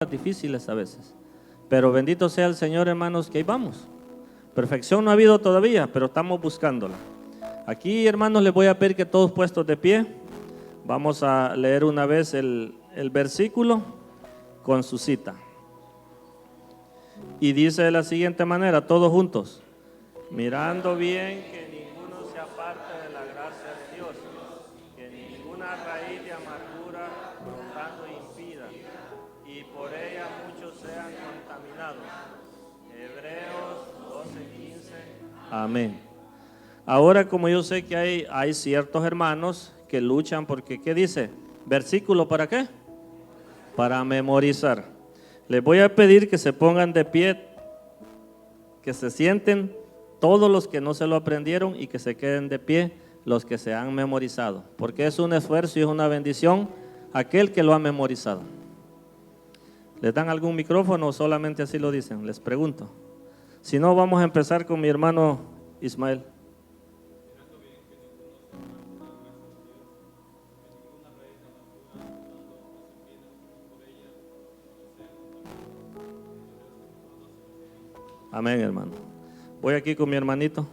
difíciles a veces, pero bendito sea el Señor, hermanos, que ahí vamos. Perfección no ha habido todavía, pero estamos buscándola. Aquí, hermanos, les voy a pedir que todos puestos de pie, vamos a leer una vez el versículo con su cita. Y dice de la siguiente manera, todos juntos: mirando bien que ninguno se aparte de la gracia de Dios, que ninguna raíz de amargura brotando impida, y por ella muchos sean contaminados. Hebreos 12:15. Amén. Ahora, como yo sé que hay ciertos hermanos que luchan porque, ¿qué dice? ¿Versículo para qué? Para memorizar. Les voy a pedir que se pongan de pie, que se sienten todos los que no se lo aprendieron y que se queden de pie los que se han memorizado, porque es un esfuerzo y es una bendición aquel que lo ha memorizado. ¿Les dan algún micrófono o solamente así lo dicen? Les pregunto. Si no, vamos a empezar con mi hermano Ismael. Amén, hermano. Voy aquí con mi hermanito.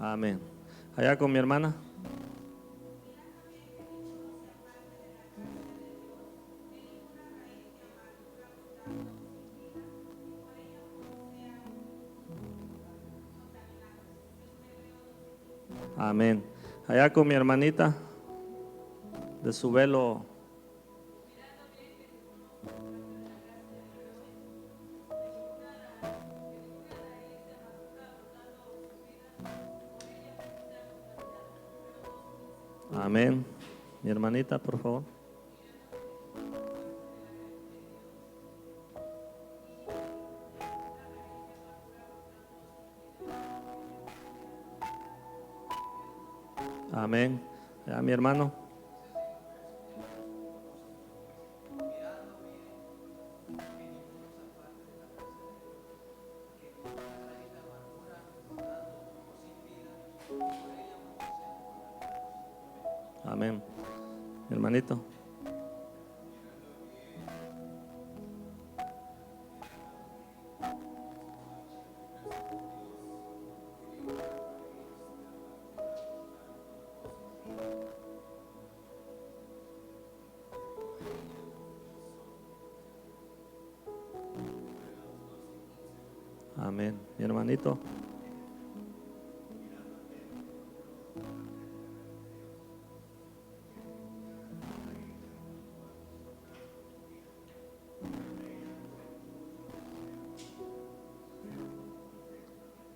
Amén. Allá con mi hermana. Amén. Allá con mi hermanita de su velo. Amén. Mi hermanita, por favor. Amén. Allá mi hermano. Amén. Mi hermanito. Amén. Mi hermanito.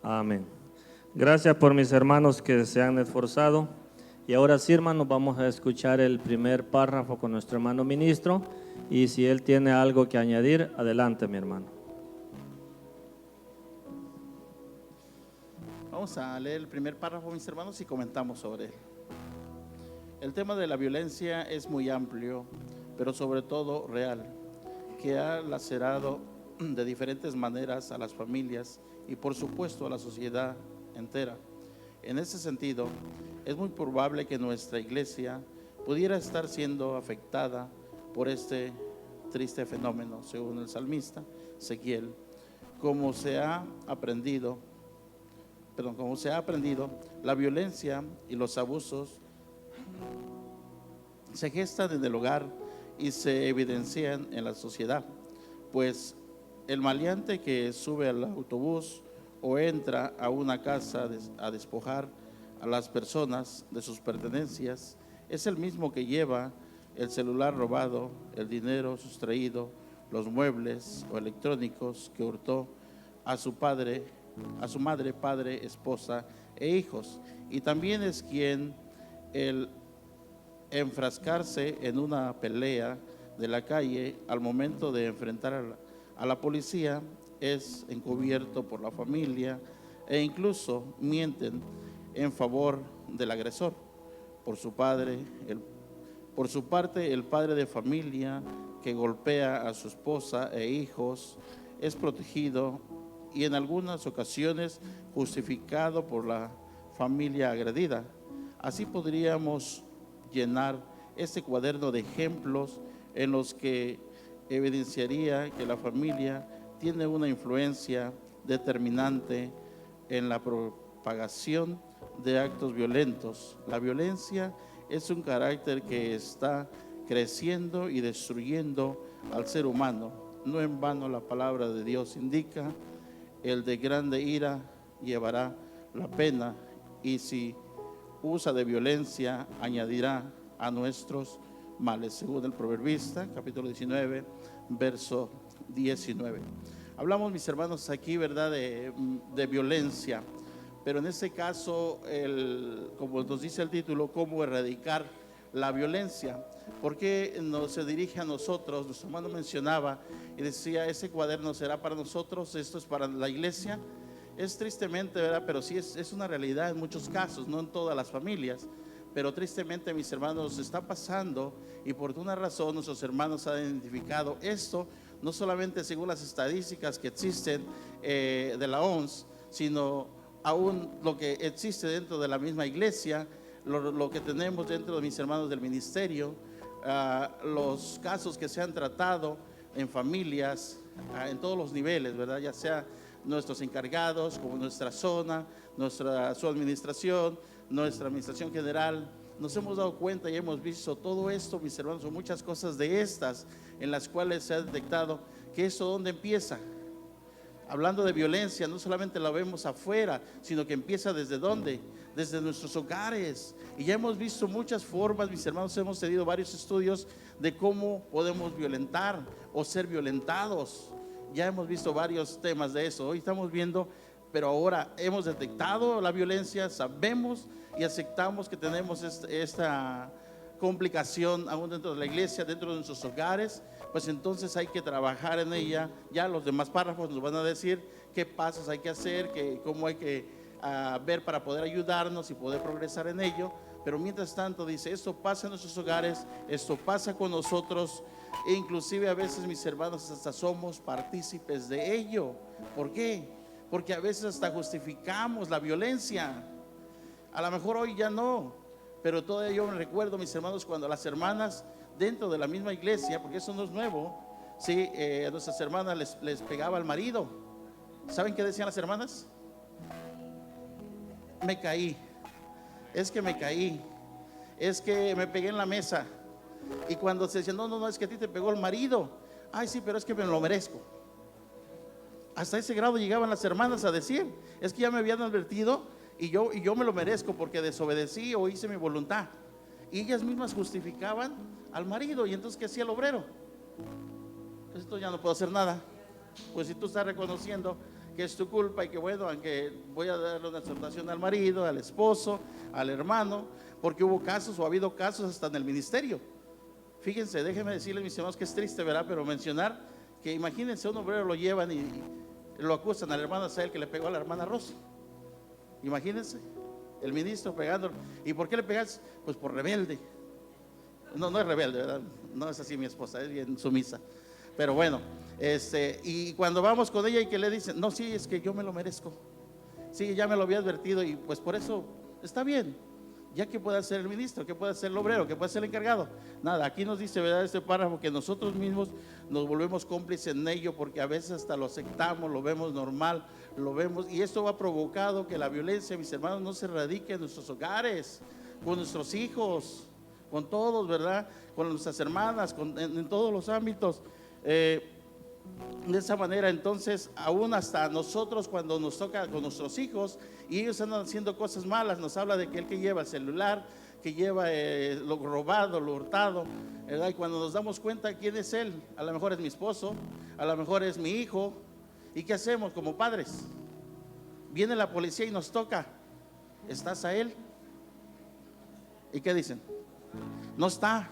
Amén. Gracias por mis hermanos que se han esforzado. Y ahora sí, hermanos, vamos a escuchar el primer párrafo con nuestro hermano ministro. Y si él tiene algo que añadir, adelante, mi hermano. Vamos a leer el primer párrafo, mis hermanos, y comentamos sobre él. El tema de la violencia es muy amplio, pero sobre todo real, que ha lacerado de diferentes maneras a las familias y por supuesto a la sociedad entera. En ese sentido, es muy probable que nuestra iglesia pudiera estar siendo afectada por este triste fenómeno, según el salmista Ezequiel. Como se ha aprendido, la violencia y los abusos se gestan en el hogar y se evidencian en la sociedad, pues el maleante que sube al autobús o entra a una casa a despojar a las personas de sus pertenencias es el mismo que lleva el celular robado, el dinero sustraído, los muebles o electrónicos que hurtó a su madre, padre, esposa e hijos. Y también es quien el enfrascarse en una pelea de la calle al momento de enfrentar a la policía es encubierto por la familia e incluso mienten en favor del agresor. Por su parte, el padre de familia que golpea a su esposa e hijos es protegido y en algunas ocasiones justificado por la familia agredida. Así podríamos llenar este cuaderno de ejemplos en los que evidenciaría que la familia tiene una influencia determinante en la propagación de actos violentos. La violencia es un carácter que está creciendo y destruyendo al ser humano. No en vano la palabra de Dios indica: el de grande ira llevará la pena, y si usa de violencia añadirá a nuestros males, según el proverbista, capítulo 19, verso 19. Hablamos, mis hermanos, aquí, ¿verdad?, de violencia, pero en este caso, como nos dice el título, ¿cómo erradicar la violencia? Porque se dirige a nosotros. Nuestro hermano mencionaba y decía: ese cuaderno será para nosotros, esto es para la iglesia. Es tristemente, ¿verdad?, pero sí es una realidad en muchos casos, no en todas las familias, pero tristemente, mis hermanos, está pasando, y por una razón nuestros hermanos han identificado esto, no solamente según las estadísticas que existen de la OMS, sino aún lo que existe dentro de la misma iglesia, lo que tenemos dentro de mis hermanos del ministerio, los casos que se han tratado en familias, en todos los niveles, ¿verdad?, ya sea nuestros encargados, como nuestra zona, su administración, nuestra administración general. Nos hemos dado cuenta y hemos visto todo esto, mis hermanos, son muchas cosas de estas en las cuales se ha detectado que esto ¿dónde empieza? Hablando de violencia, no solamente la vemos afuera, sino que empieza desde ¿dónde? Desde nuestros hogares. Y ya hemos visto muchas formas, mis hermanos, hemos tenido varios estudios de cómo podemos violentar o ser violentados. Ya hemos visto varios temas de eso. Hoy estamos viendo, pero ahora hemos detectado la violencia, sabemos y aceptamos que tenemos esta complicación aún dentro de la iglesia, dentro de nuestros hogares. Pues entonces hay que trabajar en ella. Ya los demás párrafos nos van a decir qué pasos hay que hacer, cómo hay que ver para poder ayudarnos y poder progresar en ello. Pero mientras tanto dice, esto pasa en nuestros hogares, esto pasa con nosotros, e inclusive a veces, mis hermanos, hasta somos partícipes de ello. ¿Por qué? Porque a veces hasta justificamos la violencia. A lo mejor hoy ya no, pero todavía yo me recuerdo, mis hermanos, cuando las hermanas dentro de la misma iglesia, porque eso no es nuevo, sí, a nuestras hermanas les pegaba al marido. ¿Saben qué decían las hermanas? Me caí, es que me caí, es que me pegué en la mesa. Y cuando se decía, no, es que a ti te pegó el marido. Ay, sí, pero es que me lo merezco. Hasta ese grado llegaban las hermanas a decir: es que ya me habían advertido y yo me lo merezco porque desobedecí o hice mi voluntad. Y ellas mismas justificaban al marido. Y entonces, ¿qué hacía el obrero? Pues esto ya no puedo hacer nada. Pues si tú estás reconociendo que es tu culpa y que bueno, aunque voy a darle una exhortación al marido, al esposo, al hermano, porque hubo casos o ha habido casos hasta en el ministerio. Fíjense, déjenme decirles, mis hermanos, que es triste, ¿verdad?, pero mencionar que imagínense, un obrero lo llevan y lo acusan al hermano Asael que le pegó a la hermana Rosa. Imagínense, el ministro pegándolo. ¿Y por qué le pegas? Pues por rebelde. No es rebelde, ¿verdad? No es así mi esposa, es bien sumisa. Pero bueno, y cuando vamos con ella y que le dicen, no, sí, es que yo me lo merezco. Sí, ya me lo había advertido y pues por eso está bien. Ya que puede hacer el ministro, que puede hacer el obrero, que puede ser el encargado. Nada, aquí nos dice, ¿verdad?, este párrafo, que nosotros mismos nos volvemos cómplices en ello, porque a veces hasta lo aceptamos, lo vemos normal, lo vemos, y esto ha provocado que la violencia, mis hermanos, no se erradique en nuestros hogares, con nuestros hijos, con todos, ¿verdad?, con nuestras hermanas, en todos los ámbitos. De esa manera, entonces, aún hasta nosotros, cuando nos toca con nuestros hijos y ellos andan haciendo cosas malas, nos habla de que el que lleva el celular, que lleva lo robado, lo hurtado, ¿verdad? Y cuando nos damos cuenta quién es él, a lo mejor es mi esposo, a lo mejor es mi hijo. ¿Y qué hacemos como padres? Viene la policía y nos toca. ¿Estás a él? ¿Y qué dicen? No está,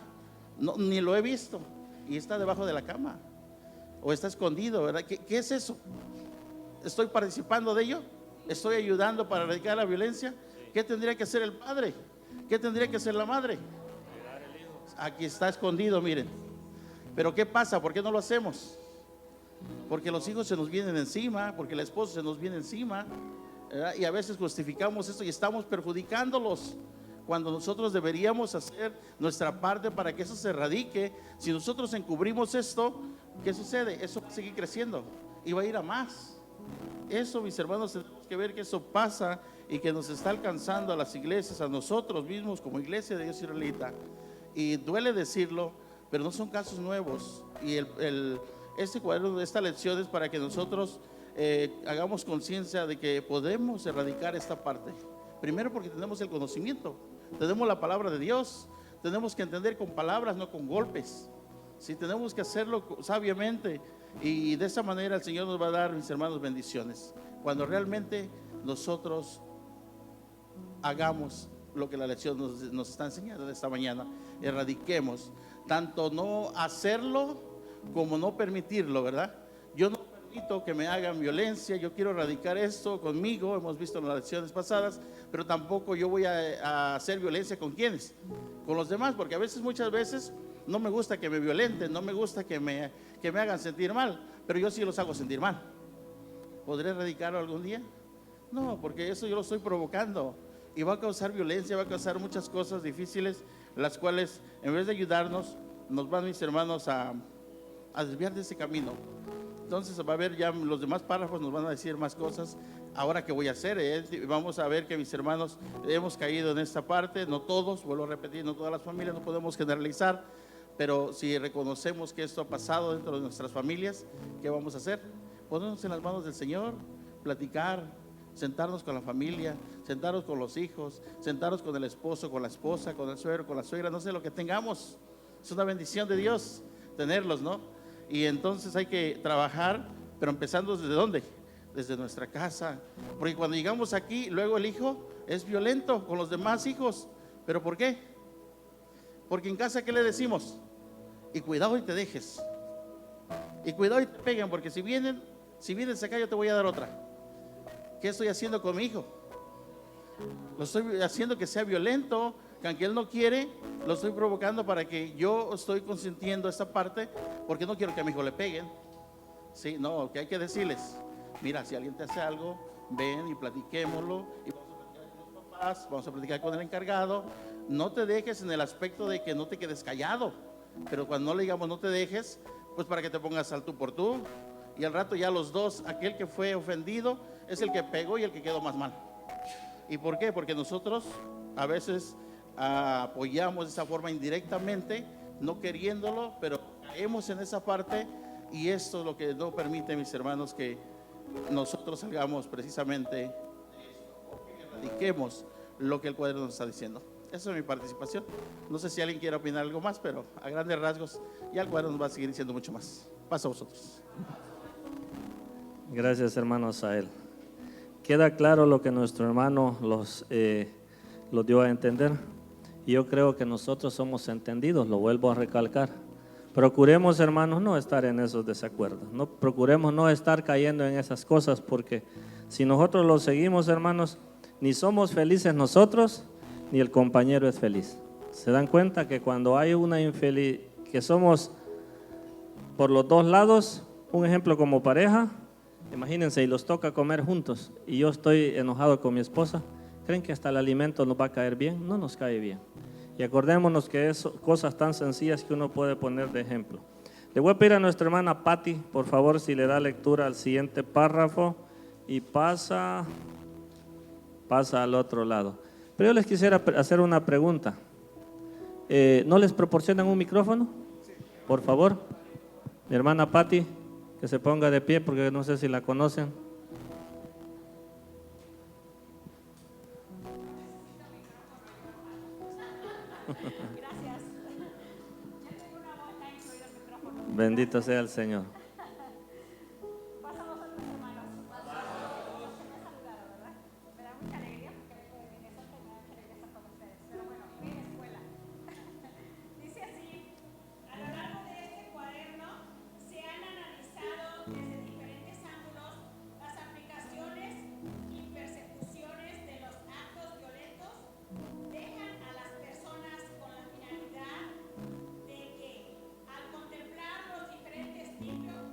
no, ni lo he visto, y está debajo de la cama o está escondido, ¿verdad? ¿Qué es eso? ¿Estoy participando de ello? ¿Estoy ayudando para erradicar la violencia? ¿Qué tendría que hacer el padre? ¿Qué tendría que hacer la madre? Aquí está escondido, miren. Pero ¿qué pasa? ¿Por qué no lo hacemos? porque los hijos se nos vienen encima, porque el esposo se nos viene encima, ¿verdad? Y a veces justificamos esto y estamos perjudicándolos, cuando nosotros deberíamos hacer nuestra parte para que eso se erradique. Si nosotros encubrimos esto, ¿qué sucede? Eso va a seguir creciendo y va a ir a más. Eso, mis hermanos, tenemos que ver que eso pasa y que nos está alcanzando a las iglesias, a nosotros mismos como iglesia de Dios israelita. Y duele decirlo, pero no son casos nuevos. Y este cuaderno, esta lección es para que nosotros hagamos conciencia de que podemos erradicar esta parte. Primero porque tenemos el conocimiento, tenemos la palabra de Dios, tenemos que entender con palabras, no con golpes. Sí, tenemos que hacerlo sabiamente, y de esa manera el Señor nos va a dar, mis hermanos, bendiciones. Cuando realmente nosotros hagamos lo que la lección nos está enseñando de esta mañana, erradiquemos, tanto no hacerlo como no permitirlo, ¿verdad? Yo no permito que me hagan violencia, yo quiero erradicar esto conmigo, hemos visto en las lecciones pasadas, pero tampoco yo voy a hacer violencia con quienes, con los demás, porque a veces, muchas veces, no me gusta que me violenten, no me gusta que me hagan sentir mal, pero yo sí los hago sentir mal. ¿Podré erradicarlo algún día? No, porque eso yo lo estoy provocando y va a causar violencia, va a causar muchas cosas difíciles, las cuales en vez de ayudarnos, nos van, mis hermanos, a desviar de ese camino. Entonces va a haber ya los demás párrafos, nos van a decir más cosas. Ahora, ¿qué voy a hacer? Vamos a ver que, mis hermanos, hemos caído en esta parte, no todos, vuelvo a repetir, no todas las familias, no podemos generalizar, pero si reconocemos que esto ha pasado dentro de nuestras familias, ¿qué vamos a hacer? Ponernos en las manos del Señor, platicar, sentarnos con la familia, sentarnos con los hijos, sentarnos con el esposo, con la esposa, con el suegro, con la suegra, no sé lo que tengamos. Es una bendición de Dios tenerlos, ¿no? Y entonces hay que trabajar, pero empezando ¿desde dónde? Desde nuestra casa, porque cuando llegamos aquí, luego el hijo es violento con los demás hijos. ¿Pero por qué? Porque en casa, ¿qué le decimos? Y cuidado y te dejes, y cuidado y te peguen, porque si vienes acá yo te voy a dar otra. ¿Qué estoy haciendo con mi hijo? Lo estoy haciendo que sea violento, que aunque él no quiere, lo estoy provocando para que yo estoy consintiendo esta parte, porque no quiero que a mi hijo le peguen. Sí, no, que hay que decirles, mira, si alguien te hace algo, ven y platiquémoslo, y vamos a platicar con los papás, vamos a platicar con el encargado. No te dejes en el aspecto de que no te quedes callado, pero cuando no le digamos no te dejes, pues para que te pongas al tú por tú, y al rato ya los dos, aquel que fue ofendido es el que pegó y el que quedó más mal. ¿Y por qué? Porque nosotros a veces apoyamos de esa forma indirectamente, no queriéndolo, pero caemos en esa parte, y esto es lo que no permite, mis hermanos, que nosotros salgamos precisamente de esto, o que erradiquemos lo que el cuaderno nos está diciendo. Esa es mi participación. No sé si alguien quiere opinar algo más, pero a grandes rasgos ya el cuaderno nos va a seguir diciendo mucho más. Paso a vosotros. Gracias, hermano Sael. Queda claro lo que nuestro hermano los dio a entender. Y yo creo que nosotros somos entendidos, lo vuelvo a recalcar. Procuremos, hermanos, no estar en esos desacuerdos. No, procuremos no estar cayendo en esas cosas, porque si nosotros lo seguimos, hermanos, ni somos felices nosotros, ni el compañero es feliz. ¿Se dan cuenta que cuando hay una infeliz, que somos por los dos lados, un ejemplo como pareja, imagínense, y los toca comer juntos, y yo estoy enojado con mi esposa, ¿creen que hasta el alimento nos va a caer bien? No nos cae bien. Y acordémonos que es cosas tan sencillas que uno puede poner de ejemplo. Le voy a pedir a nuestra hermana Patti, por favor, si le da lectura al siguiente párrafo, y pasa al otro lado. Pero yo les quisiera hacer una pregunta. ¿No les proporcionan un micrófono? Por favor. Mi hermana Patti, que se ponga de pie porque no sé si la conocen. Gracias. Ya tengo una vuelta incluido el micrófono. Bendito sea el Señor. Pasa a vosotros, hermanos. No se me ha saludado, ¿verdad? Me da mucha alegría porque vengo de Minnesota y me da mucha alegría estar con ustedes. Pero bueno, mi escuela. Dice así: a lo largo de este cuaderno se han analizado desde diferentes ángulos las aplicaciones y persecuciones de los actos violentos. Dejan a las personas con la finalidad de que, al contemplar los diferentes tipos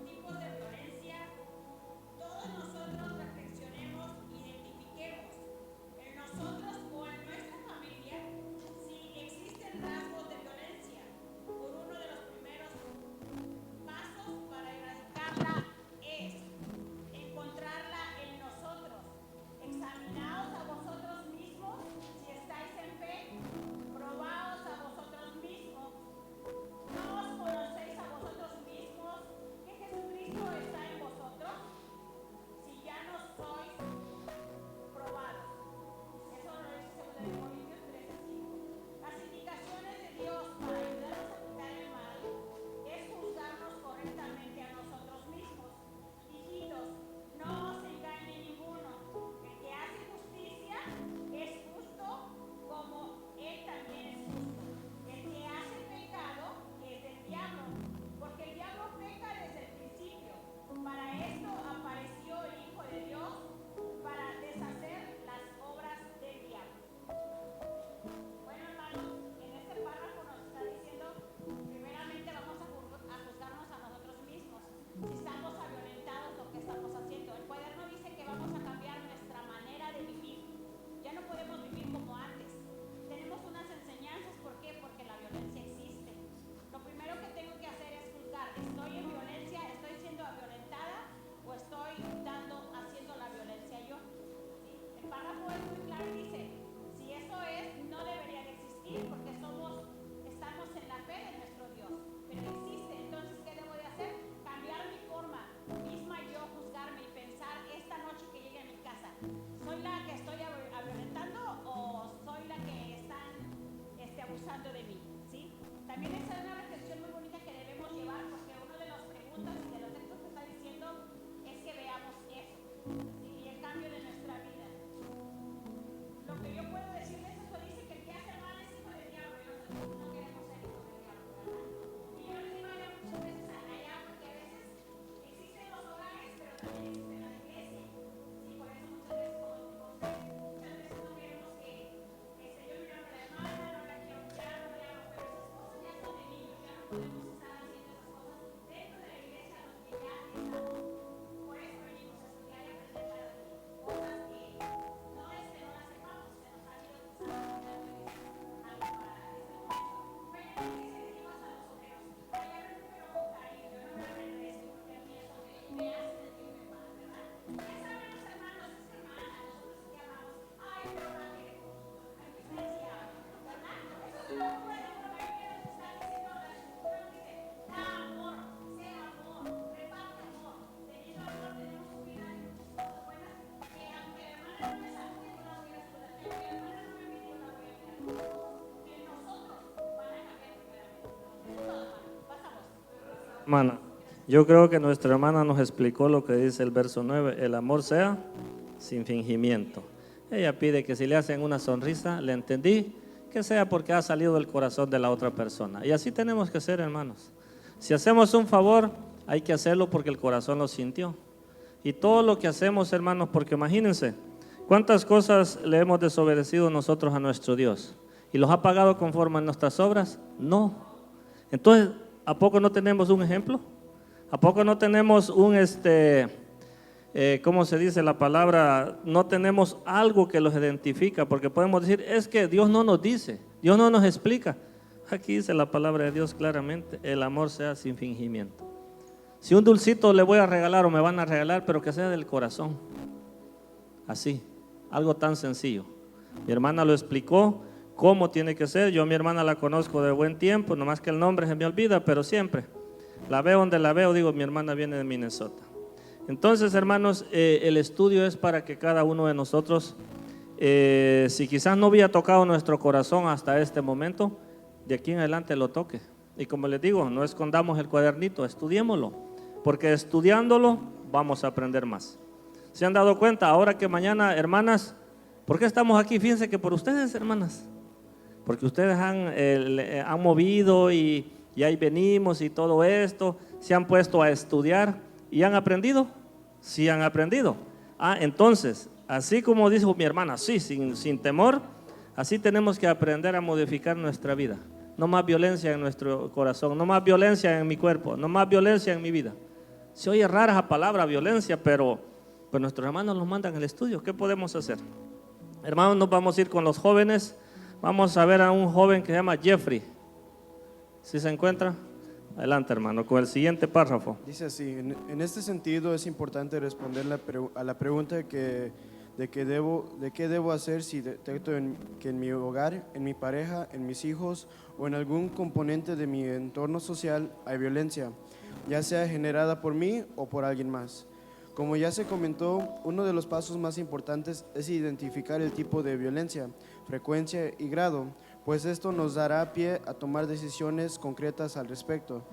también esa es una reflexión muy bonita que debemos llevar, porque una de las preguntas y de los textos que está diciendo es que veamos eso, ¿sí? Y el cambio de nuestra vida. Lo que yo puedo decir de eso dice que el que hace mal es hijo del diablo, y nosotros no queremos ser hijos del diablo, ¿verdad? Y yo les digo a ella muchas veces allá, porque a veces existen los hogares, pero también existe la iglesia. Sí, por eso muchas veces, como muchas veces no queremos que yo miro a la hermana, no la quiero mirar, no le hago, pero esas cosas ya son de niños, ya no podemos estar haciendo esas cosas dentro de la iglesia, los que ya estamos. Por eso venimos a estudiar y aprender cada día. Cosas que no es que no las sepamos, se nos ha ido quizás algo para este momento. Bueno, dice que ibas a los obreros. Vaya a ver primero con cariño, yo no me regreso porque a mí eso me hace sentirme mal, ¿verdad? Ya saben los hermanos, es que hermana, nosotros llamamos, ay, pero no tiene conmigo, ay, que se decía, ¿verdad? Eso es lo bueno, pero la Biblia nos está diciendo, la Escritura nos dice, da amor, sea amor, reparte amor. Teniendo amor tenemos vida y muchas cosas buenas, que aunque la hermana no me salude, no la voy a saludar, que aunque la hermana no me mire, no la voy a mirar. Que nosotros van a cambiar primeramente. Eso es todo, hermano. Pasamos. Hermana, yo creo que nuestra hermana nos explicó lo que dice el verso 9, el amor sea sin fingimiento. Ella pide que si le hacen una sonrisa, le entendí, que sea porque ha salido del corazón de la otra persona. Y así tenemos que ser, hermanos. Si hacemos un favor, hay que hacerlo porque el corazón lo sintió. Y todo lo que hacemos, hermanos, porque imagínense, ¿cuántas cosas le hemos desobedecido nosotros a nuestro Dios? ¿Y los ha pagado conforme a nuestras obras? No. Entonces, ¿a poco no tenemos un ejemplo? ¿A poco no tenemos ¿cómo se dice la palabra? No tenemos algo que los identifica, porque podemos decir, es que Dios no nos dice, Dios no nos explica. Aquí dice la palabra de Dios claramente, el amor sea sin fingimiento. Si un dulcito le voy a regalar o me van a regalar, pero que sea del corazón. Así, algo tan sencillo. Mi hermana lo explicó, cómo tiene que ser. Yo a mi hermana la conozco de buen tiempo, nomás que el nombre se me olvida, pero siempre la veo donde la veo, digo, mi hermana viene de Minnesota. Entonces, hermanos, el estudio es para que cada uno de nosotros, si quizás no había tocado nuestro corazón hasta este momento, de aquí en adelante lo toque. Y como les digo, no escondamos el cuadernito, estudiémoslo, porque estudiándolo vamos a aprender más. ¿Se han dado cuenta? Ahora que mañana, hermanas, ¿por qué estamos aquí? Fíjense que por ustedes, hermanas, porque ustedes han movido y ahí venimos y todo esto, se han puesto a estudiar y han aprendido. Sí han aprendido. Entonces, así como dijo mi hermana, sí, sin temor, así tenemos que aprender a modificar nuestra vida. No más violencia en nuestro corazón, no más violencia en mi cuerpo, no más violencia en mi vida. Se oye rara esa palabra, violencia, pero pues nuestros hermanos nos mandan al estudio. ¿Qué podemos hacer? Hermanos, nos vamos a ir con los jóvenes. Vamos a ver a un joven que se llama Jeffrey. ¿Sí se encuentra? Adelante, hermano, con el siguiente párrafo. Dice así, en este sentido es importante responder a la pregunta de qué debo hacer si detecto que en mi hogar, en mi pareja, en mis hijos o en algún componente de mi entorno social hay violencia, ya sea generada por mí o por alguien más. Como ya se comentó, uno de los pasos más importantes es identificar el tipo de violencia, frecuencia y grado, pues esto nos dará pie a tomar decisiones concretas al respecto.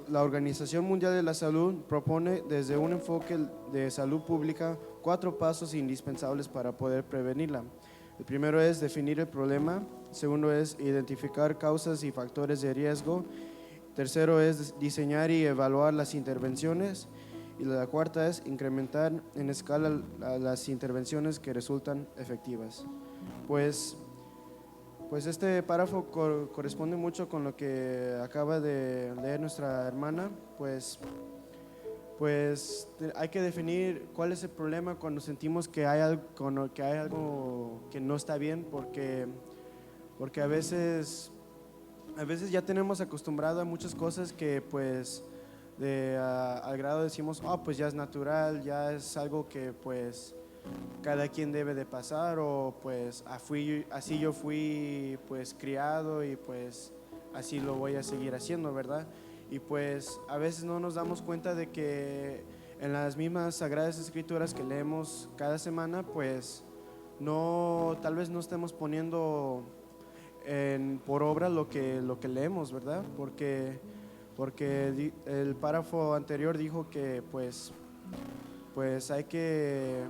La Organización Mundial de la Salud propone desde un enfoque de salud pública 4 pasos indispensables para poder prevenirla. El primero es definir el problema, el segundo es identificar causas y factores de riesgo, tercero es diseñar y evaluar las intervenciones y la cuarta es incrementar en escala las intervenciones que resultan efectivas. Pues este párrafo corresponde mucho con lo que acaba de leer nuestra hermana, pues hay que definir cuál es el problema cuando sentimos que hay algo que no está bien, porque a veces ya tenemos acostumbrado a muchas cosas que pues al grado decimos, pues ya es natural, ya es algo que pues cada quien debe de pasar, o pues así yo fui pues criado y pues así lo voy a seguir haciendo, ¿verdad? Y pues a veces no nos damos cuenta de que en las mismas Sagradas Escrituras que leemos cada semana, pues tal vez no estemos poniendo por obra lo que leemos, ¿verdad? Porque el párrafo anterior dijo que pues hay que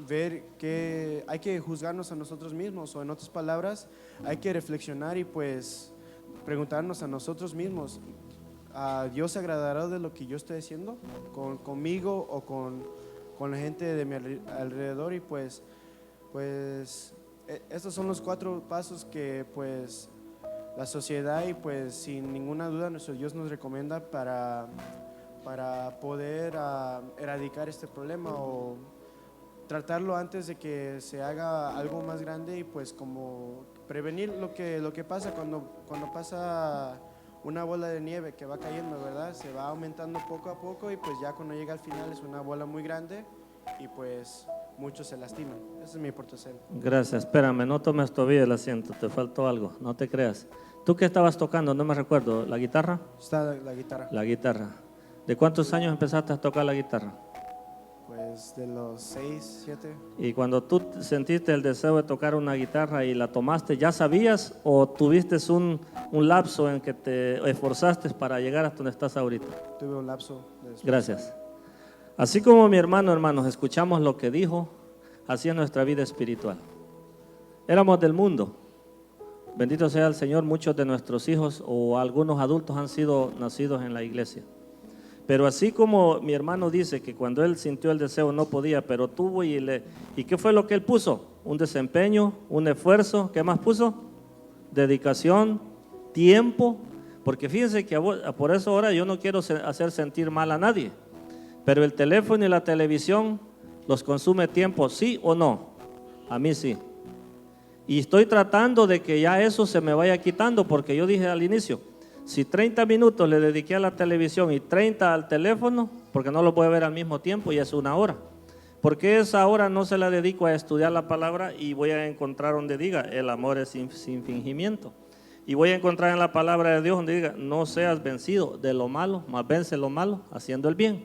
ver que hay que juzgarnos a nosotros mismos, o en otras palabras, hay que reflexionar y pues preguntarnos a nosotros mismos, ¿a Dios se agradará de lo que yo estoy haciendo conmigo o con la gente de mi alrededor? Y pues estos son los 4 pasos que pues la sociedad y pues sin ninguna duda nuestro Dios nos recomienda para poder erradicar este problema o tratarlo antes de que se haga algo más grande, y pues como prevenir lo que pasa cuando pasa una bola de nieve que va cayendo, ¿verdad? Se va aumentando poco a poco y pues ya cuando llega al final es una bola muy grande y pues muchos se lastiman. Ese es mi aportación. Gracias, espérame, no tomes todavía el asiento, te faltó algo, no te creas. ¿Tú qué estabas tocando? No me recuerdo, ¿la guitarra? Está la guitarra. La guitarra. ¿De cuántos años empezaste a tocar la guitarra? Pues de los 6, 7. Y cuando tú sentiste el deseo de tocar una guitarra y la tomaste, ¿ya sabías o tuviste un lapso en que te esforzaste para llegar hasta donde estás ahorita? Tuve un lapso. Gracias. Así como mi hermanos, escuchamos lo que dijo, así es nuestra vida espiritual. Éramos del mundo. Bendito sea el Señor, muchos de nuestros hijos o algunos adultos han sido nacidos en la iglesia. Pero así como mi hermano dice que cuando él sintió el deseo no podía, pero tuvo ¿y qué fue lo que él puso? Un desempeño, un esfuerzo, ¿qué más puso? Dedicación, tiempo, porque fíjense que por eso ahora yo no quiero hacer sentir mal a nadie, pero el teléfono y la televisión los consume tiempo, ¿sí o no? A mí sí. Y estoy tratando de que ya eso se me vaya quitando, porque yo dije al inicio, si 30 minutos le dediqué a la televisión y 30 al teléfono, porque no lo puedo ver al mismo tiempo y es 1 hora. ¿Por qué esa hora no se la dedico a estudiar la palabra y voy a encontrar donde diga, el amor es sin fingimiento? Y voy a encontrar en la palabra de Dios donde diga, no seas vencido de lo malo, más vence lo malo haciendo el bien.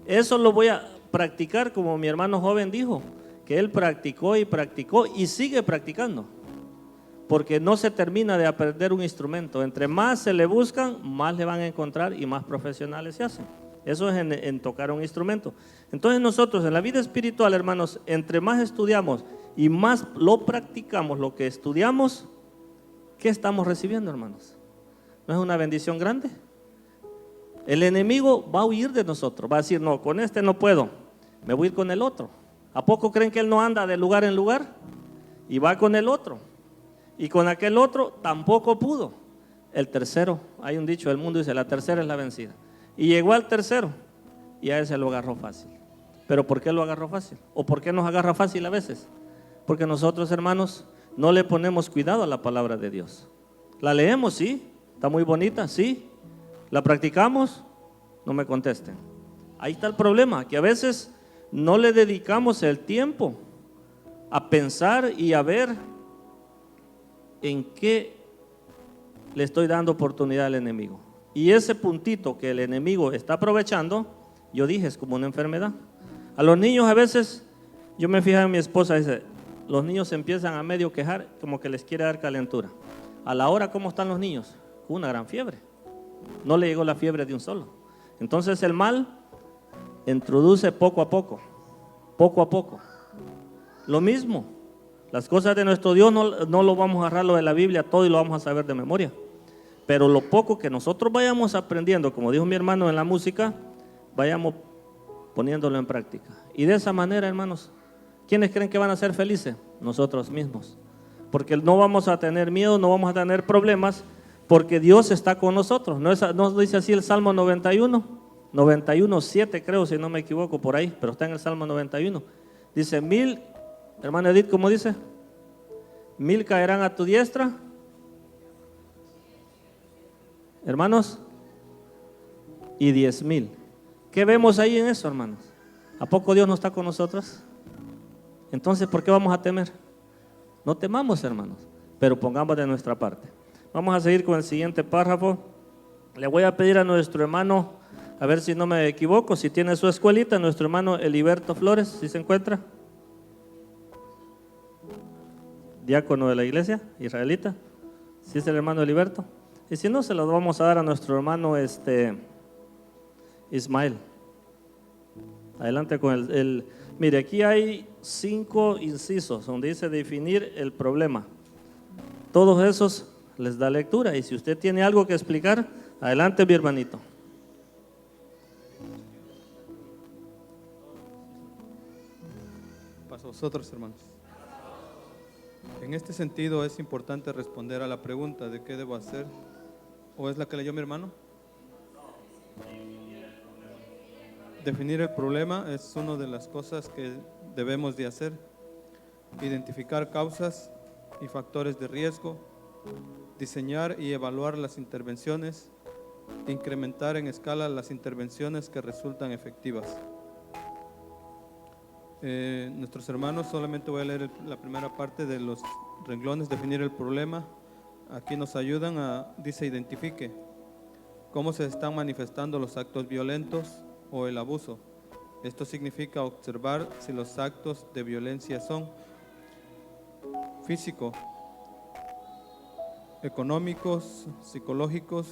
Eso lo voy a practicar como mi hermano joven dijo, que él practicó y sigue practicando. Porque no se termina de aprender un instrumento. Entre más se le buscan, más le van a encontrar y más profesionales se hacen. Eso es en tocar un instrumento. Entonces nosotros en la vida espiritual, hermanos, entre más estudiamos y más lo practicamos, lo que estudiamos, ¿qué estamos recibiendo, hermanos? ¿No es una bendición grande? El enemigo va a huir de nosotros, va a decir, no, con este no puedo, me voy a ir con el otro. ¿A poco creen que él no anda de lugar en lugar? Y va con el otro. Y con aquel otro tampoco pudo. El tercero, hay un dicho del mundo, dice, la tercera es la vencida. Y llegó al tercero y a ese lo agarró fácil. ¿Pero por qué lo agarró fácil? ¿O por qué nos agarra fácil a veces? Porque nosotros, hermanos, no le ponemos cuidado a la palabra de Dios. La leemos, sí, está muy bonita, sí. La practicamos, no me contesten. Ahí está el problema, que a veces no le dedicamos el tiempo a pensar y a ver en qué le estoy dando oportunidad al enemigo. Y ese puntito que el enemigo está aprovechando, yo dije, es como una enfermedad. A los niños a veces, yo me fijo en mi esposa, dice, los niños se empiezan a medio quejar, como que les quiere dar calentura. A la hora, ¿cómo están los niños? Con una gran fiebre. No le llegó la fiebre de un solo. Entonces el mal introduce poco a poco. Lo mismo. Las cosas de nuestro Dios no lo vamos a agarrar lo de la Biblia todo y lo vamos a saber de memoria. Pero lo poco que nosotros vayamos aprendiendo, como dijo mi hermano en la música, vayamos poniéndolo en práctica. Y de esa manera, hermanos, ¿quiénes creen que van a ser felices? Nosotros mismos. Porque no vamos a tener miedo, no vamos a tener problemas, porque Dios está con nosotros. ¿No dice así el Salmo 91:7 creo, si no me equivoco por ahí, pero está en el Salmo 91. Dice, 1000, hermana Edith, ¿cómo dice? 1000 caerán a tu diestra. Hermanos, y 10,000. ¿Qué vemos ahí en eso, hermanos? ¿A poco Dios no está con nosotros? Entonces, ¿por qué vamos a temer? No temamos, hermanos, pero pongamos de nuestra parte. Vamos a seguir con el siguiente párrafo. Le voy a pedir a nuestro hermano, a ver si no me equivoco, si tiene su escuelita, nuestro hermano Eliberto Flores, si se encuentra. Diácono de la iglesia israelita. ¿Sí es el hermano Heriberto? Y si no, se los vamos a dar a nuestro hermano Ismael. Adelante con Mire, aquí hay 5 incisos donde dice definir el problema. Todos esos les da lectura, y si usted tiene algo que explicar, adelante mi hermanito. Para vosotros, hermanos. En este sentido es importante responder a la pregunta de qué debo hacer. ¿O es la que leyó mi hermano? Definir el problema es una de las cosas que debemos de hacer. Identificar causas y factores de riesgo, diseñar y evaluar las intervenciones, incrementar en escala las intervenciones que resultan efectivas. Nuestros hermanos, solamente voy a leer la primera parte de los renglones, definir el problema. Aquí nos ayudan dice, identifique cómo se están manifestando los actos violentos o el abuso. Esto significa observar si los actos de violencia son físico, económicos, psicológicos,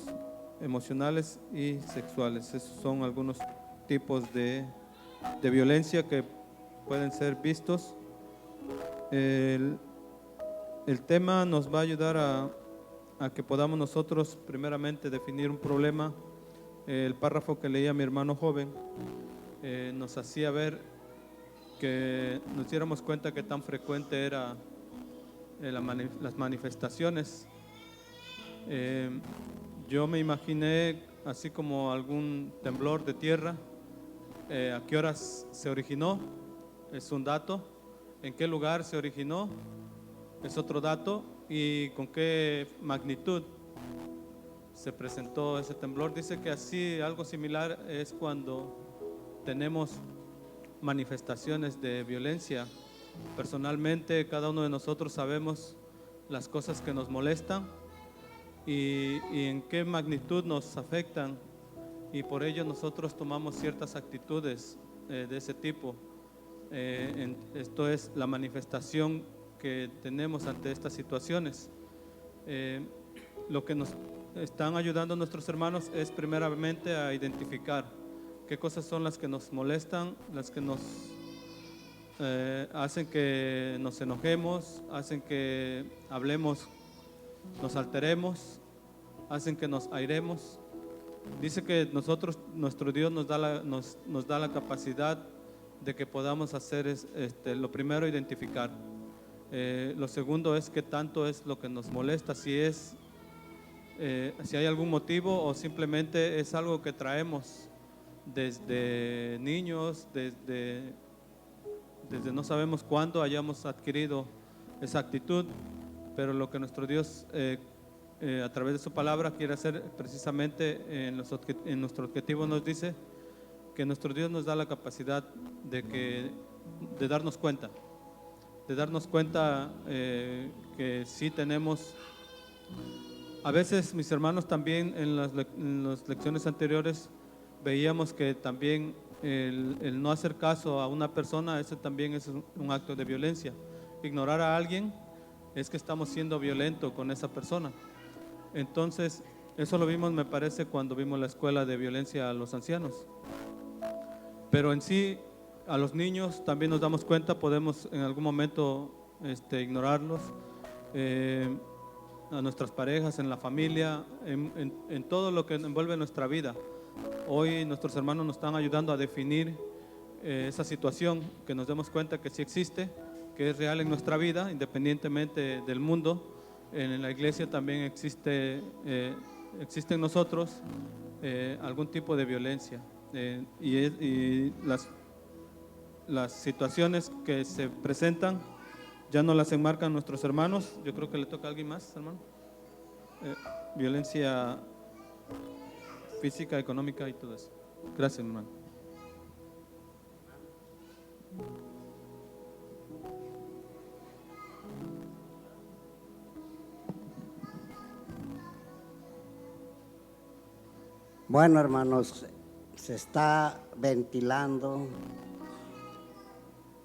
emocionales y sexuales. Esos son algunos tipos de violencia que pueden ser vistos. El tema nos va a ayudar a que podamos nosotros primeramente definir un problema. El párrafo que leía mi hermano joven nos hacía ver que nos diéramos cuenta que tan frecuente era las manifestaciones. Yo me imaginé así como algún temblor de tierra. ¿A qué horas se originó? Es un dato. ¿En qué lugar se originó? Es otro dato. ¿Y con qué magnitud se presentó ese temblor? Dice que así, algo similar es cuando tenemos manifestaciones de violencia. Personalmente, cada uno de nosotros sabemos las cosas que nos molestan y en qué magnitud nos afectan, y por ello nosotros tomamos ciertas actitudes de ese tipo. Esto es la manifestación que tenemos ante estas situaciones. Lo que nos están ayudando nuestros hermanos es primeramente a identificar qué cosas son las que nos molestan, las que nos hacen que nos enojemos, hacen que hablemos, nos alteremos, hacen que nos airemos. Dice que nuestro Dios nos da la capacidad de que podamos hacer lo primero, identificar. Lo segundo es qué tanto es lo que nos molesta, si hay algún motivo o simplemente es algo que traemos desde niños, desde no sabemos cuándo hayamos adquirido esa actitud, pero lo que nuestro Dios a través de su palabra quiere hacer precisamente en nuestro objetivo nos dice que nuestro Dios nos da la capacidad de darnos cuenta, que sí tenemos. A veces, mis hermanos, también en las lecciones anteriores veíamos que también el no hacer caso a una persona, ese también es un acto de violencia. Ignorar a alguien es que estamos siendo violentos con esa persona. Entonces, eso lo vimos, me parece, cuando vimos la escuela de violencia a los ancianos. Pero en sí, a los niños también nos damos cuenta, podemos en algún momento ignorarlos, a nuestras parejas, en la familia, en todo lo que envuelve nuestra vida. Hoy nuestros hermanos nos están ayudando a definir esa situación, que nos demos cuenta que sí existe, que es real en nuestra vida, independientemente del mundo. En la iglesia también existe en nosotros algún tipo de violencia, y las situaciones que se presentan ya no las enmarcan nuestros hermanos. Yo creo que le toca a alguien más, hermano. Violencia física, económica y todo eso. Gracias, hermano. Bueno, hermanos, se está ventilando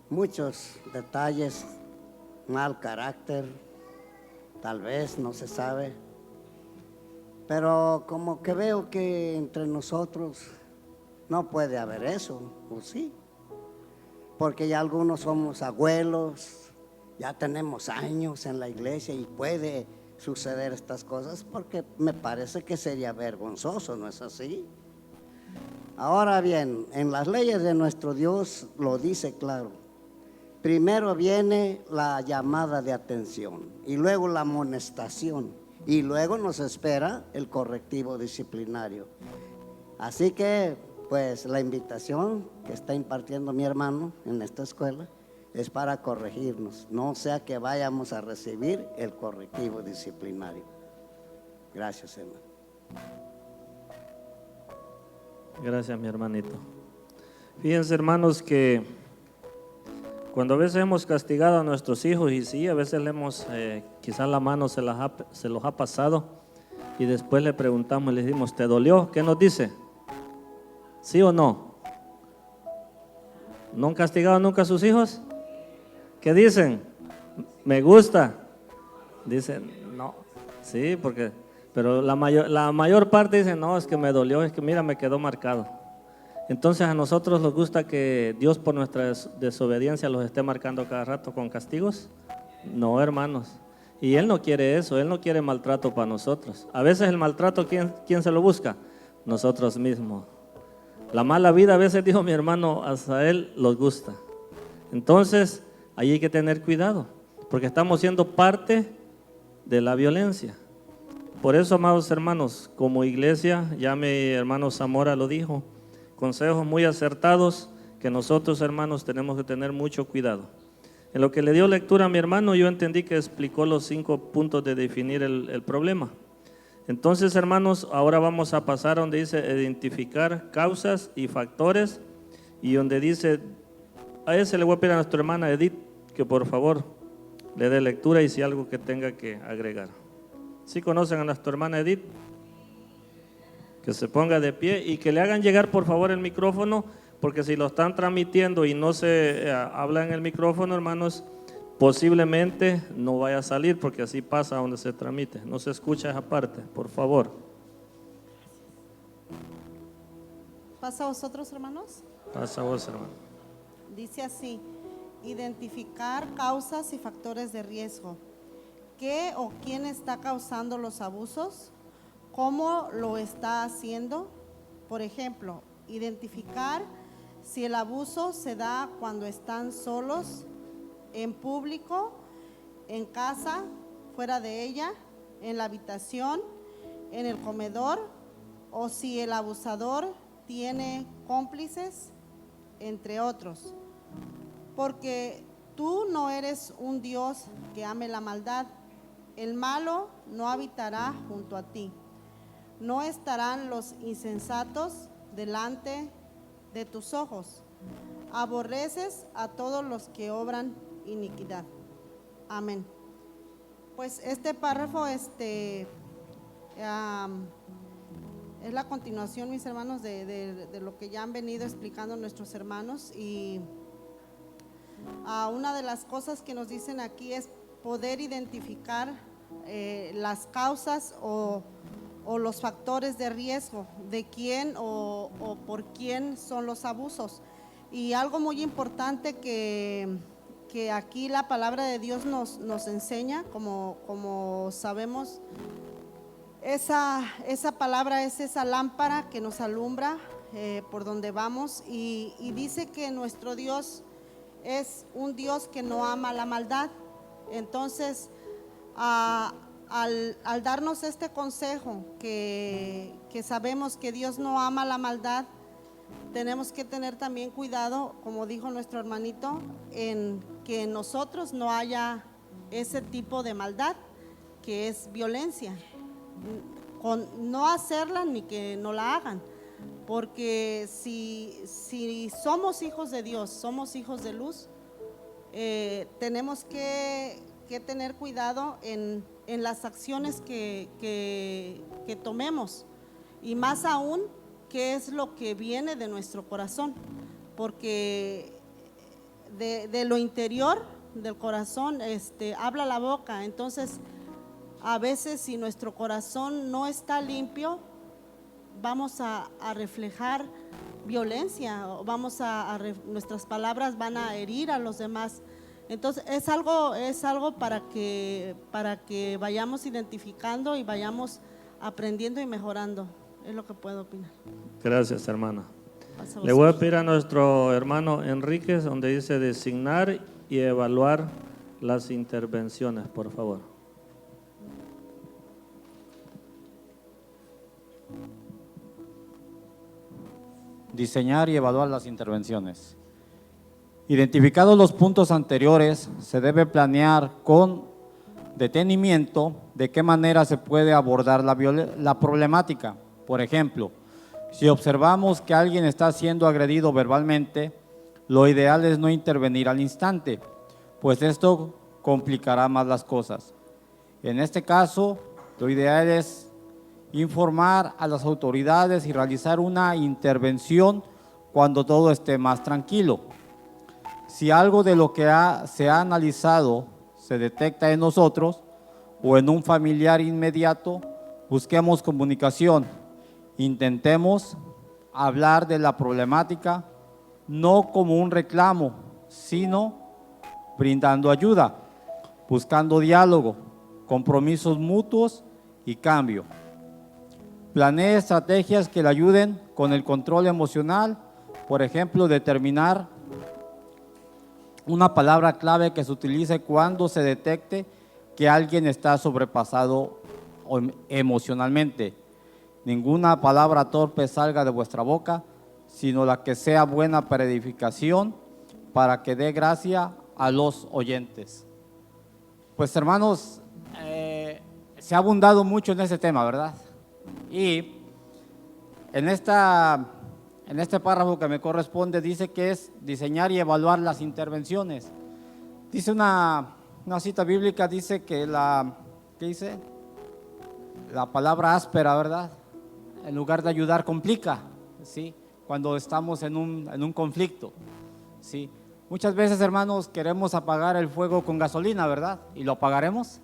muchos detalles, mal carácter, tal vez, no se sabe. Pero como que veo que entre nosotros no puede haber eso, ¿o sí? Porque ya algunos somos abuelos, ya tenemos años en la iglesia y puede suceder estas cosas, porque me parece que sería vergonzoso, ¿no es así? Ahora bien, en las leyes de nuestro Dios lo dice claro. Primero viene la llamada de atención y luego la amonestación y luego nos espera el correctivo disciplinario. Así que, pues, la invitación que está impartiendo mi hermano en esta escuela es para corregirnos, no sea que vayamos a recibir el correctivo disciplinario. Gracias, hermano. Gracias, mi hermanito. Fíjense, hermanos, que cuando a veces hemos castigado a nuestros hijos, y sí, a veces le hemos, quizás la mano se los ha pasado, y después le preguntamos y le decimos, ¿te dolió? ¿Qué nos dice? ¿Sí o no? ¿No han castigado nunca a sus hijos? ¿Qué dicen? Me gusta. Dicen, no. Sí, porque, pero la mayor parte dicen, no, es que me dolió, es que mira, me quedó marcado. Entonces a nosotros nos gusta que Dios por nuestra desobediencia los esté marcando cada rato con castigos. No, hermanos. Y Él no quiere eso, Él no quiere maltrato para nosotros. A veces el maltrato, ¿quién se lo busca? Nosotros mismos. La mala vida a veces, dijo mi hermano, hasta Él los gusta. Entonces, ahí hay que tener cuidado, porque estamos siendo parte de la violencia. Por eso, amados hermanos, como iglesia, ya mi hermano Zamora lo dijo, consejos muy acertados que nosotros, hermanos, tenemos que tener mucho cuidado. En lo que le dio lectura a mi hermano, yo entendí que explicó los 5 puntos de definir el problema. Entonces, hermanos, ahora vamos a pasar a donde dice identificar causas y factores, y donde dice, a ese le voy a pedir a nuestra hermana Edith que por favor le dé lectura y si algo que tenga que agregar. ¿Sí conocen a nuestra hermana Edith? Que se ponga de pie y que le hagan llegar por favor el micrófono, porque si lo están transmitiendo y no se habla en el micrófono, hermanos, posiblemente no vaya a salir, porque así pasa donde se transmite. No se escucha esa parte, por favor. ¿Pasa a vosotros, hermanos? Pasa a vos, hermano. Dice así: identificar causas y factores de riesgo. ¿Qué o quién está causando los abusos? ¿Cómo lo está haciendo? Por ejemplo, identificar si el abuso se da cuando están solos, en público, en casa, fuera de ella, en la habitación, en el comedor, o si el abusador tiene cómplices, entre otros. Porque tú no eres un Dios que ame la maldad. El malo no habitará junto a ti. No estarán los insensatos delante de tus ojos. Aborreces a todos los que obran iniquidad. Amén. Pues este párrafo es la continuación, mis hermanos, de lo que ya han venido explicando nuestros hermanos, y una de las cosas que nos dicen aquí es poder identificar las causas o los factores de riesgo de quién o por quién son los abusos. Y algo muy importante que aquí la palabra de Dios nos enseña, como sabemos, esa palabra es esa lámpara que nos alumbra por donde vamos, y dice que nuestro Dios es un Dios que no ama la maldad. Entonces, al darnos este consejo, que sabemos que Dios no ama la maldad, tenemos que tener también cuidado, como dijo nuestro hermanito, en que en nosotros no haya ese tipo de maldad, que es violencia, con no hacerla ni que no la hagan. Porque si somos hijos de Dios, somos hijos de luz, tenemos que tener cuidado en las acciones que tomemos, y más aún qué es lo que viene de nuestro corazón, porque de lo interior del corazón habla la boca. Entonces, a veces si nuestro corazón no está limpio, vamos a reflejar violencia, o nuestras palabras van a herir a los demás. Entonces es algo para que vayamos identificando y vayamos aprendiendo y mejorando. Es lo que puedo opinar. Gracias, hermana. Pasa Le voy a pedir a nuestro hermano Enríquez, donde dice designar y evaluar las intervenciones, por favor. Diseñar y evaluar las intervenciones. Identificados los puntos anteriores, se debe planear con detenimiento de qué manera se puede abordar la problemática. Por ejemplo, si observamos que alguien está siendo agredido verbalmente, lo ideal es no intervenir al instante, pues esto complicará más las cosas. En este caso, lo ideal es informar a las autoridades y realizar una intervención cuando todo esté más tranquilo. Si algo de lo que se ha analizado se detecta en nosotros o en un familiar inmediato, busquemos comunicación. Intentemos hablar de la problemática no como un reclamo, sino brindando ayuda, buscando diálogo, compromisos mutuos y cambio. Planee estrategias que le ayuden con el control emocional, por ejemplo, determinar una palabra clave que se utilice cuando se detecte que alguien está sobrepasado emocionalmente. Ninguna palabra torpe salga de vuestra boca, sino la que sea buena para edificación, para que dé gracia a los oyentes. Pues hermanos, se ha abundado mucho en ese tema, ¿verdad? Y en este párrafo que me corresponde dice que es diseñar y evaluar las intervenciones. Dice una cita bíblica, dice que ¿qué dice? La palabra áspera, ¿verdad? En lugar de ayudar complica, ¿sí? Cuando estamos en un conflicto, ¿sí? Muchas veces, hermanos, queremos apagar el fuego con gasolina, ¿verdad? ¿Y lo apagaremos?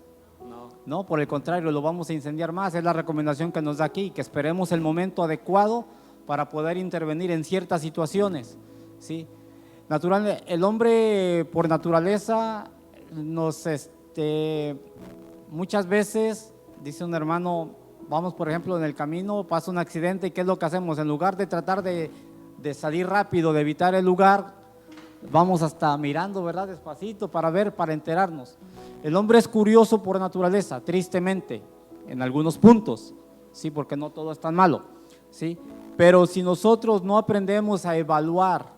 No, por el contrario, lo vamos a incendiar más. Es la recomendación que nos da aquí, que esperemos el momento adecuado para poder intervenir en ciertas situaciones, ¿sí? El hombre por naturaleza muchas veces, dice un hermano, vamos por ejemplo en el camino, pasa un accidente y ¿qué es lo que hacemos? En lugar de tratar de salir rápido, de evitar el lugar, vamos hasta mirando, ¿verdad? Despacito para enterarnos. El hombre es curioso por naturaleza, tristemente, en algunos puntos, ¿sí? Porque no todo es tan malo, ¿sí? Pero si nosotros no aprendemos a evaluar,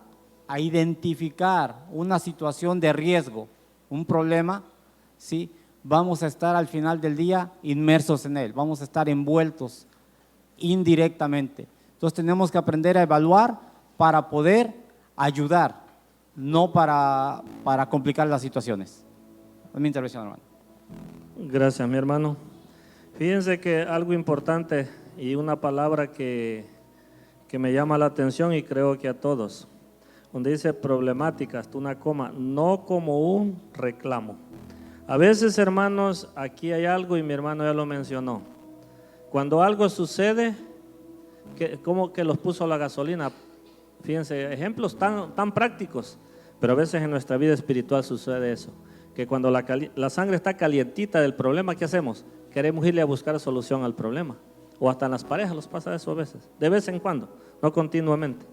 a identificar una situación de riesgo, un problema, ¿sí? Vamos a estar al final del día inmersos en él, vamos a estar envueltos indirectamente. Entonces tenemos que aprender a evaluar para poder ayudar, no para complicar las situaciones. Es mi intervención, hermano. Gracias, mi hermano. Fíjense que algo importante y una palabra que me llama la atención y creo que a todos, donde dice problemática, hasta una coma, no como un reclamo. A veces, hermanos, aquí hay algo y mi hermano ya lo mencionó. Cuando algo sucede, como que los puso la gasolina. Fíjense, ejemplos tan prácticos, pero a veces en nuestra vida espiritual sucede eso, que cuando la sangre está calientita del problema, ¿qué hacemos? Queremos irle a buscar solución al problema. O hasta en las parejas los pasa eso a veces, de vez en cuando, no continuamente.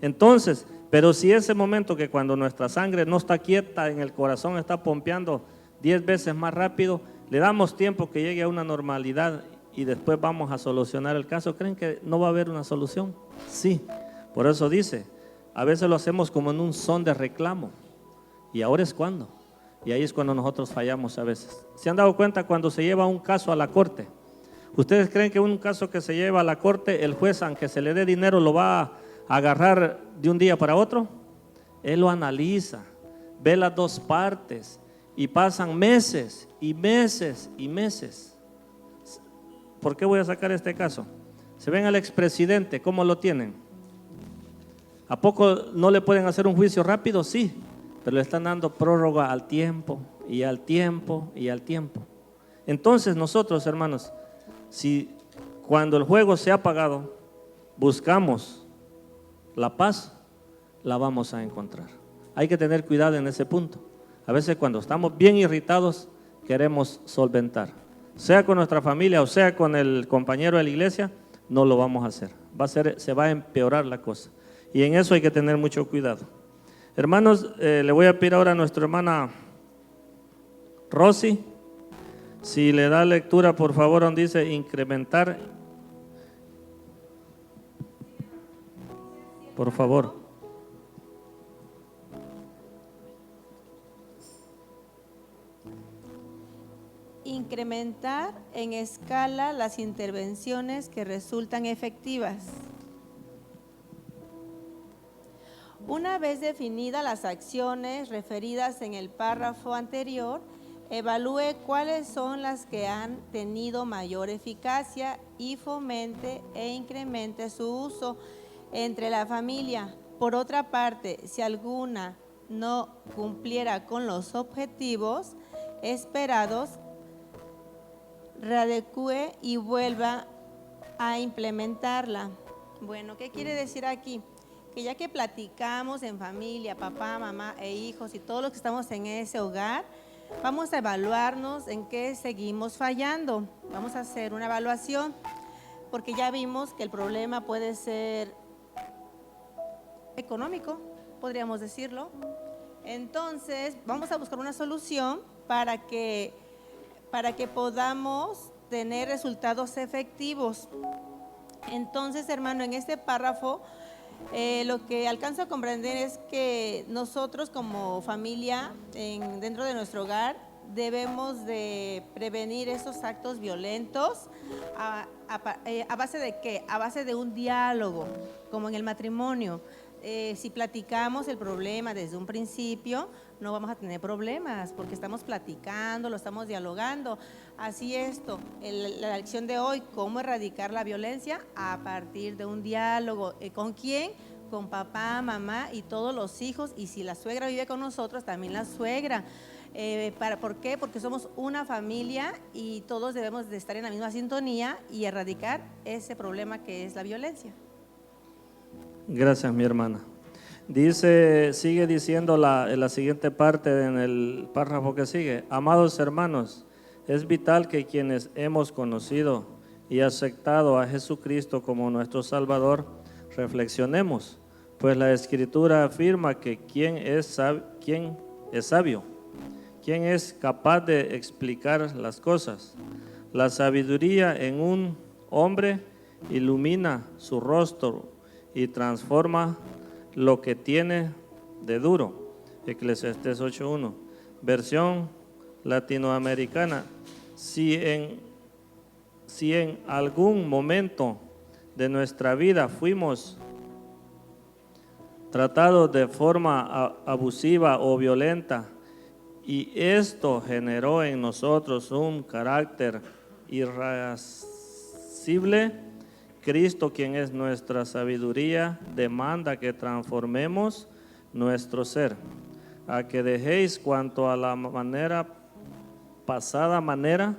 Entonces, pero si ese momento que cuando nuestra sangre no está quieta en el corazón, está pompeando 10 veces más rápido, le damos tiempo que llegue a una normalidad y después vamos a solucionar el caso, ¿creen que no va a haber una solución? Sí, por eso dice, a veces lo hacemos como en un son de reclamo, y ahora es cuando, y ahí es cuando nosotros fallamos a veces. ¿Se han dado cuenta cuando se lleva un caso a la corte? ¿Ustedes creen que un caso que se lleva a la corte, el juez, aunque se le dé dinero, lo va a agarrar de un día para otro? Él lo analiza, ve las dos partes y pasan meses y meses y meses. ¿Por qué voy a sacar este caso? Se ven al expresidente, ¿cómo lo tienen? ¿A poco no le pueden hacer un juicio rápido? Sí, pero le están dando prórroga al tiempo y al tiempo y al tiempo. Entonces nosotros, hermanos, si cuando el juego se ha apagado, buscamos la paz, la vamos a encontrar. Hay que tener cuidado en ese punto. A veces cuando estamos bien irritados, queremos solventar. Sea con nuestra familia o sea con el compañero de la iglesia, no lo vamos a hacer. Se va a empeorar la cosa. Y en eso hay que tener mucho cuidado. Hermanos, le voy a pedir ahora a nuestra hermana Rosy, si le da lectura, por favor, donde dice incrementar. Por favor. Incrementar en escala las intervenciones que resultan efectivas. Una vez definidas las acciones referidas en el párrafo anterior, evalúe cuáles son las que han tenido mayor eficacia y fomente e incremente su uso entre la familia. Por otra parte, si alguna no cumpliera con los objetivos esperados, readecue y vuelva a implementarla. Bueno, ¿qué quiere decir aquí? Que ya que platicamos en familia, papá, mamá e hijos y todos los que estamos en ese hogar, vamos a evaluarnos en qué seguimos fallando. Vamos a hacer una evaluación, porque ya vimos que el problema puede ser económico, podríamos decirlo. Entonces, vamos a buscar una solución para que podamos tener resultados efectivos. Entonces, hermano, en este párrafo, lo que alcanzo a comprender es que nosotros como familia, dentro de nuestro hogar, debemos de prevenir esos actos violentos a base de ¿qué? A base de un diálogo, como en el matrimonio. Si platicamos el problema desde un principio, no vamos a tener problemas, porque estamos platicando, lo estamos dialogando. Así la lección de hoy, cómo erradicar la violencia a partir de un diálogo. ¿Con quién? Con papá, mamá y todos los hijos, y si la suegra vive con nosotros, también la suegra. ¿Por qué? Porque somos una familia y todos debemos de estar en la misma sintonía y erradicar ese problema que es la violencia. Gracias, mi hermana. Sigue diciendo la siguiente parte en el párrafo que sigue. Amados hermanos, es vital que quienes hemos conocido y aceptado a Jesucristo como nuestro Salvador, reflexionemos, pues la Escritura afirma que ¿quién es sabio? ¿Quién es capaz de explicar las cosas? La sabiduría en un hombre ilumina su rostro y transforma lo que tiene de duro. Eclesiastés 8:1, versión latinoamericana. Si en algún momento de nuestra vida fuimos tratados de forma abusiva o violenta y esto generó en nosotros un carácter irascible, Cristo, quien es nuestra sabiduría, demanda que transformemos nuestro ser, a que dejéis cuanto a la pasada manera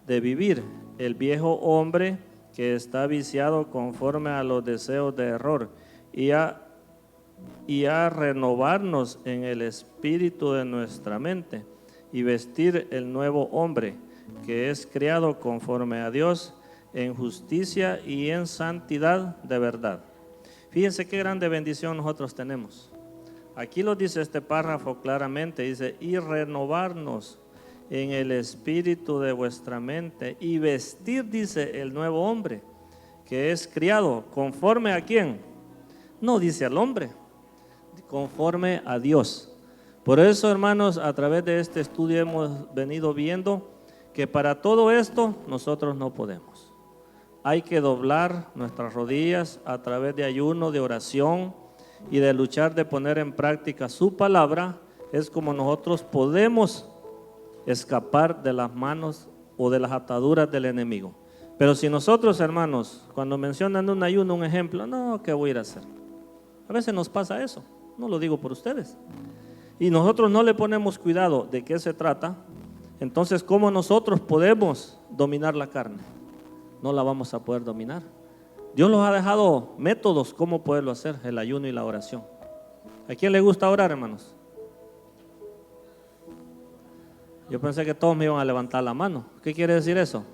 de vivir, el viejo hombre que está viciado conforme a los deseos de error, y a renovarnos en el espíritu de nuestra mente y vestir el nuevo hombre que es creado conforme a Dios en justicia y en santidad de verdad. Fíjense qué grande bendición nosotros tenemos. Aquí lo dice este párrafo claramente, dice, y renovarnos en el espíritu de vuestra mente y vestir, dice, el nuevo hombre que es criado conforme a quién. No dice al hombre, conforme a Dios. Por eso, hermanos, a través de este estudio hemos venido viendo que para todo esto nosotros no podemos. Hay que doblar nuestras rodillas a través de ayuno, de oración y de luchar, de poner en práctica su palabra. Es como nosotros podemos escapar de las manos o de las ataduras del enemigo. Pero si nosotros, hermanos, cuando mencionan un ayuno, un ejemplo, no, ¿qué voy a ir a hacer? A veces nos pasa eso, no lo digo por ustedes. Y nosotros no le ponemos cuidado de qué se trata, Entonces, ¿cómo nosotros podemos dominar la carne? No la vamos a poder dominar. Dios nos ha dejado métodos cómo poderlo hacer, el ayuno y la oración. ¿A quién le gusta orar, hermanos? Yo pensé que todos me iban a levantar la mano. ¿Qué quiere decir eso?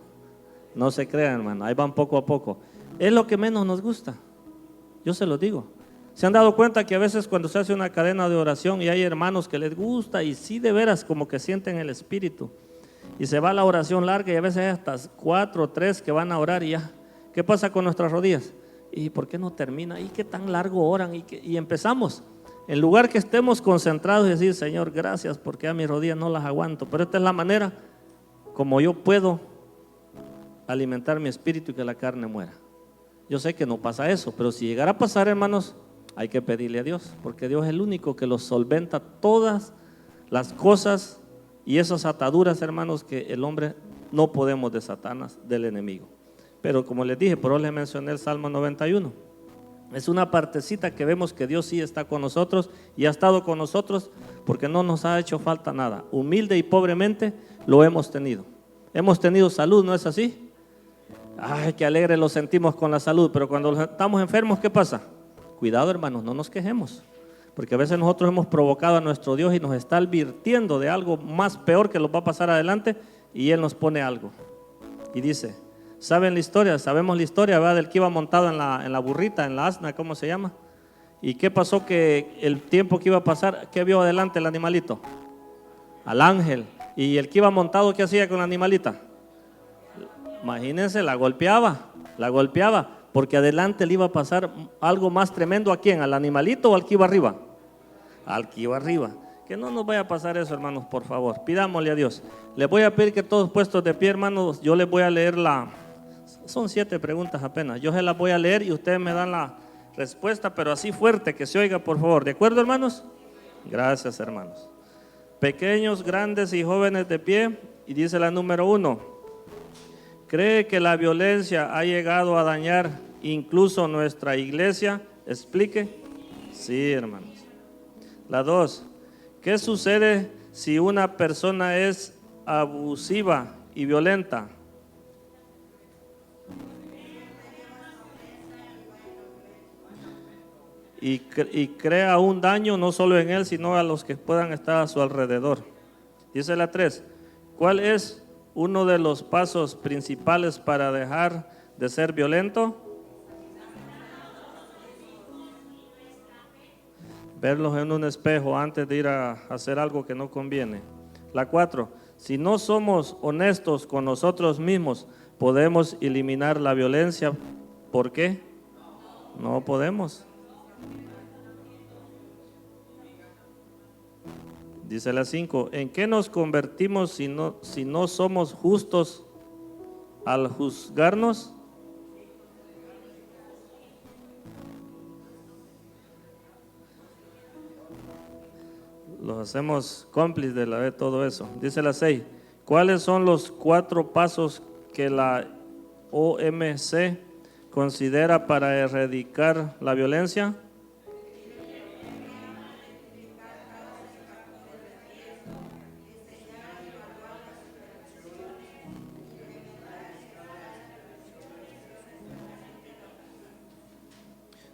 No se crean, hermano, ahí van poco a poco. Es lo que menos nos gusta, yo se lo digo. ¿Se han dado cuenta que a veces cuando se hace una cadena de oración y hay hermanos que les gusta y sí de veras como que sienten el espíritu y se va la oración larga y a veces hay hasta 4 o 3 que van a orar y ya? ¿Qué pasa con nuestras rodillas? ¿Y por qué no termina? ¿Y qué tan largo oran? Y empezamos. En lugar que estemos concentrados y decir, Señor, gracias porque a mis rodillas no las aguanto, pero esta es la manera como yo puedo alimentar mi espíritu y que la carne muera. Yo sé que no pasa eso, pero si llegara a pasar, hermanos, hay que pedirle a Dios, porque Dios es el único que los solventa todas las cosas y esas ataduras, hermanos, que el hombre no podemos desatarlas del enemigo. Pero como les dije, por hoy les mencioné el Salmo 91. Es una partecita que vemos que Dios sí está con nosotros y ha estado con nosotros porque no nos ha hecho falta nada. Humilde y pobremente lo hemos tenido. Hemos tenido salud, ¿no es así? Ay, qué alegre lo sentimos con la salud, pero cuando estamos enfermos, ¿qué pasa? Cuidado, hermanos, no nos quejemos, porque a veces nosotros hemos provocado a nuestro Dios y nos está advirtiendo de algo más peor que nos va a pasar adelante y Él nos pone algo. Y dice, ¿saben la historia? Sabemos la historia, ¿verdad? Del que iba montado en la burrita, en la asna, ¿cómo se llama? ¿Y qué pasó que el tiempo que iba a pasar, qué vio adelante el animalito? Al ángel. ¿Y el que iba montado, qué hacía con la animalita? Imagínense, la golpeaba, porque adelante le iba a pasar algo más tremendo. ¿A quién? ¿Al animalito o al que iba arriba? Al que iba arriba. Que no nos vaya a pasar eso, hermanos, por favor. Pidámosle a Dios. Les voy a pedir que todos puestos de pie, hermanos, yo les voy a leer son 7 preguntas apenas. Yo se las voy a leer y ustedes me dan la respuesta, pero así fuerte, que se oiga, por favor. ¿De acuerdo, hermanos? Gracias, hermanos. Pequeños, grandes y jóvenes de pie. Y dice la número 1. ¿Cree que la violencia ha llegado a dañar incluso nuestra iglesia? Explique. Sí, hermanos. La 2. ¿Qué sucede si una persona es abusiva y violenta? Y crea un daño no solo en él, sino a los que puedan estar a su alrededor. Dice la 3. ¿Cuál es uno de los pasos principales para dejar de ser violento? Verlos en un espejo antes de ir a hacer algo que no conviene. La 4. Si no somos honestos con nosotros mismos, ¿podemos eliminar la violencia? ¿Por qué? No podemos. Dice la 5. ¿En qué nos convertimos si no somos justos al juzgarnos? Los hacemos cómplices de todo eso. Dice la 6. ¿Cuáles son los 4 pasos que la OMC considera para erradicar la violencia?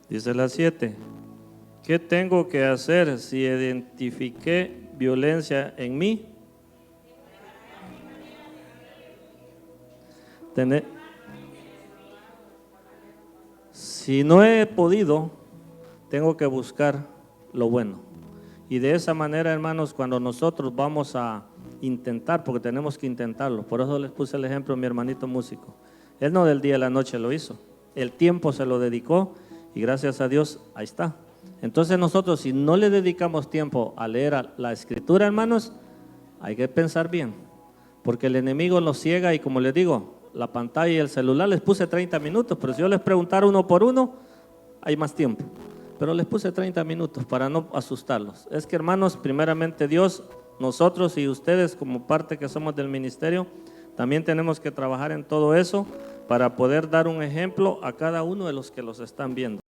Dice la 7. ¿Qué tengo que hacer si identifiqué violencia en mí? Si no he podido, tengo que buscar lo bueno. Y de esa manera, hermanos, cuando nosotros vamos a intentar, porque tenemos que intentarlo, por eso les puse el ejemplo de mi hermanito músico. Él no del día a la noche lo hizo, el tiempo se lo dedicó y gracias a Dios ahí está. Entonces nosotros, si no le dedicamos tiempo a leer la escritura, hermanos, hay que pensar bien, porque el enemigo nos ciega y como les digo, la pantalla y el celular les puse 30 minutos, pero si yo les preguntara uno por uno, hay más tiempo. Pero les puse 30 minutos para no asustarlos. Es que, hermanos, primeramente Dios, nosotros y ustedes como parte que somos del ministerio, también tenemos que trabajar en todo eso para poder dar un ejemplo a cada uno de los que los están viendo.